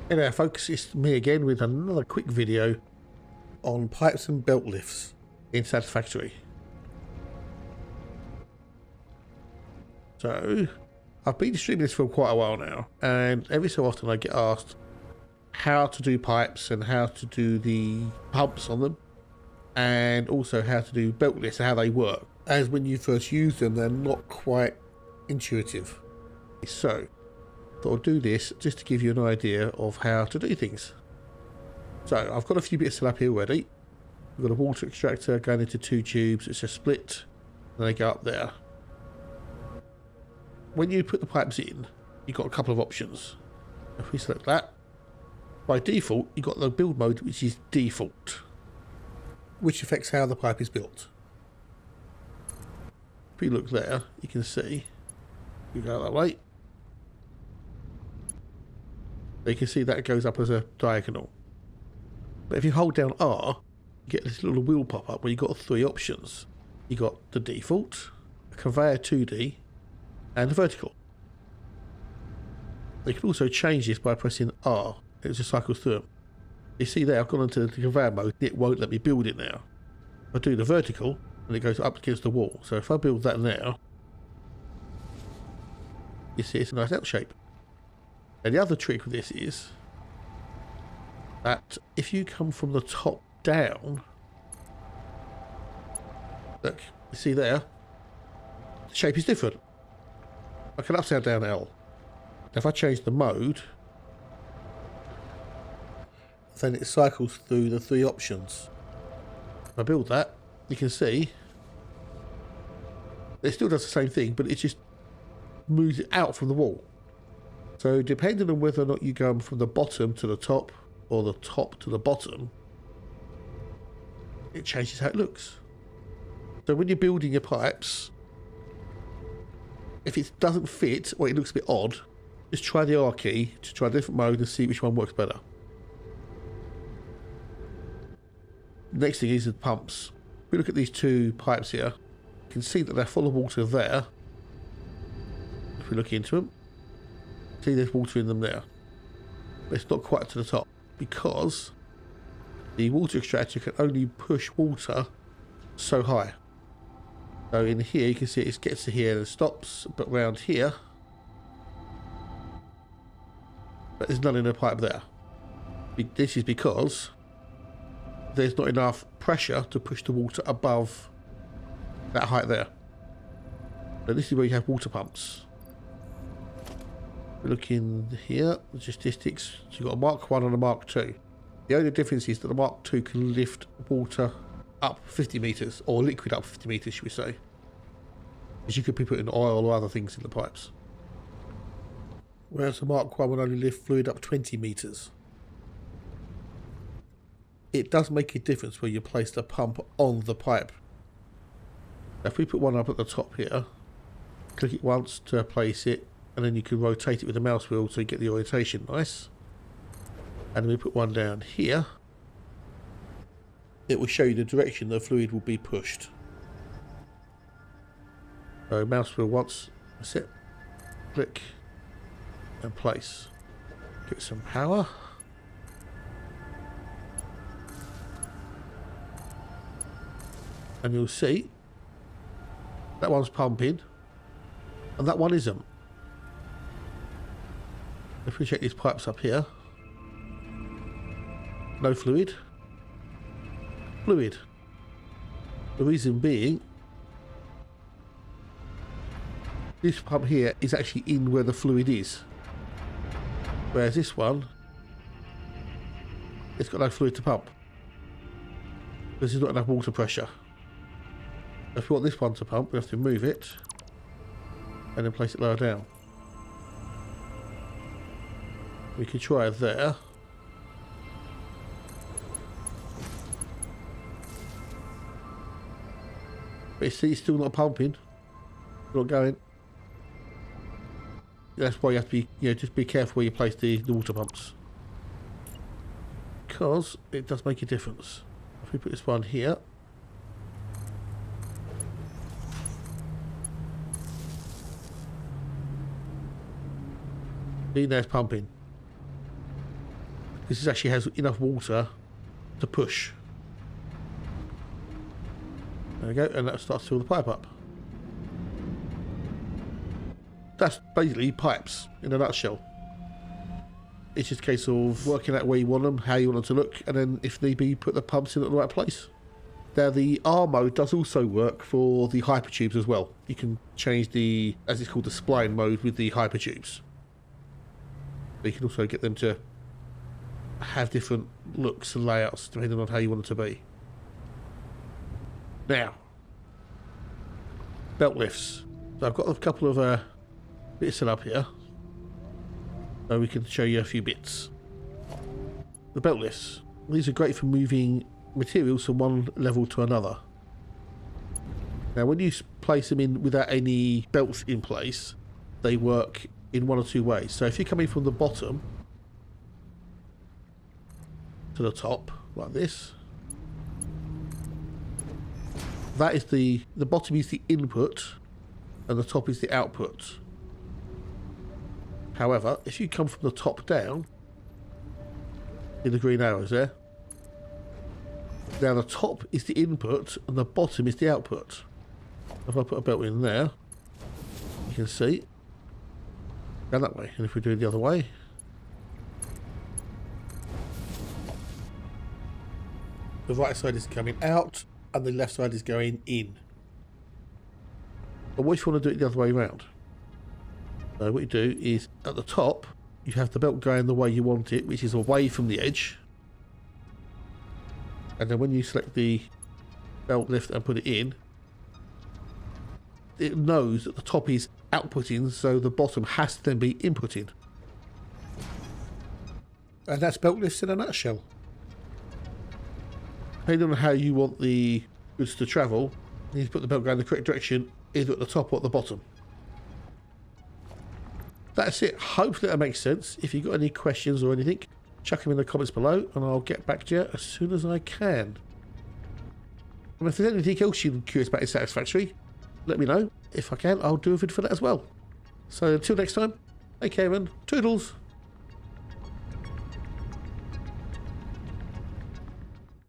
Hey there folks, it's me again with another quick video on pipes and belt lifts in Satisfactory. So, I've been streaming this for quite a while now, and every so often I get asked how to do pipes and how to do the pumps on them, and also how to do belt lifts and how they work. As when you first use them, they're not quite intuitive. So, I'll do this just to give you an idea of how to do things. So I've got a few bits set up here already. We've got a water extractor going into two tubes. It's a split, and they go up there. When you put the pipes in, you've got a couple of options. If we select that, by default you've got the build mode, which is default, which affects how the pipe is built. If you look there, you can see you go that way. You can see that goes up as a diagonal. But if you hold down R, you get this little wheel pop up where you've got three options. You've got the default, a conveyor 2D, and the vertical. You can also change this by pressing R. It just cycles through them. You see there, I've gone into the conveyor mode. It won't let me build it now. If I do the vertical, and it goes up against the wall. So if I build that now, you see it's a nice L shape. And the other trick with this is that if you come from the top down, look, you see there, the shape is different, like an upside down L. Now if I change the mode, then it cycles through the three options. If I build that, you can see it still does the same thing, but it just moves it out from the wall. So depending on whether or not you go from the bottom to the top or the top to the bottom, it changes how it looks. So when you're building your pipes, if it doesn't fit or it looks a bit odd, just try the R key to try a different mode and see which one works better. Next thing is the pumps. If we look at these two pipes here, you can see that they're full of water there. If we look into them, see there's water in them there, but it's not quite to the top because the water extractor can only push water so high. So in here you can see it gets to here and stops, but round here, but there's none in the pipe there. This is because there's not enough pressure to push the water above that height there. So this is where you have water pumps. We're looking here, the statistics. So you've got a Mark 1 and a Mark 2. The only difference is that the Mark 2 can lift water up 50 metres, or liquid up 50 metres, should we say. Because you could be putting oil or other things in the pipes. Whereas the Mark 1 will only lift fluid up 20 metres. It does make a difference where you place the pump on the pipe. Now if we put one up at the top here, click it once to place it, and then you can rotate it with the mouse wheel so you get the orientation nice. And then we put one down here. It will show you the direction the fluid will be pushed. So mouse wheel once, that's it. Click and place. Get some power. And you'll see that one's pumping and that one isn't. If we check these pipes up here, no fluid. Fluid. The reason being, this pump here is actually in where the fluid is. Whereas this one, it's got no fluid to pump. Because there's not enough water pressure. If we want this one to pump, we have to move it and then place it lower down. We could try there. But you see it's still not pumping. Not going. That's why you have to be, just be careful where you place the water pumps. Because it does make a difference. If we put this one here. See, now it's pumping. This actually has enough water to push. There we go, and that starts to fill the pipe up. That's basically pipes in a nutshell. It's just a case of working out where you want them, how you want them to look, and then if need be, put the pumps in at the right place. Now the R mode does also work for the hypertubes as well. You can change the, as it's called, the spline mode with the hypertubes. But you can also get them to have different looks and layouts depending on how you want them to be. Now, belt lifts. So I've got a couple of bits set up here, so we can show you a few bits. The belt lifts. These are great for moving materials from one level to another. Now when you place them in without any belts in place, they work in one or two ways. So if you're coming from the bottom to the top like this, that is the bottom is the input and the top is the output. However, if you come from the top down, in the green arrows there, now the top is the input and the bottom is the output. If I put a belt in there, you can see, down that way. And if we do it the other way, the right side is coming out and the left side is going in. But what if you want to do it the other way around? So what you do is, at the top, you have the belt going the way you want it, which is away from the edge. And then when you select the belt lift and put it in, it knows that the top is outputting, so the bottom has to then be inputting. And that's belt lifts in a nutshell. Depending on how you want the goods to travel, you need to put the belt going in the correct direction, either at the top or at the bottom. That's it. Hopefully that makes sense. If you've got any questions or anything, chuck them in the comments below and I'll get back to you as soon as I can. And if there's anything else you're curious about in Satisfactory, let me know. If I can, I'll do a video for that as well. So until next time, take care and toodles.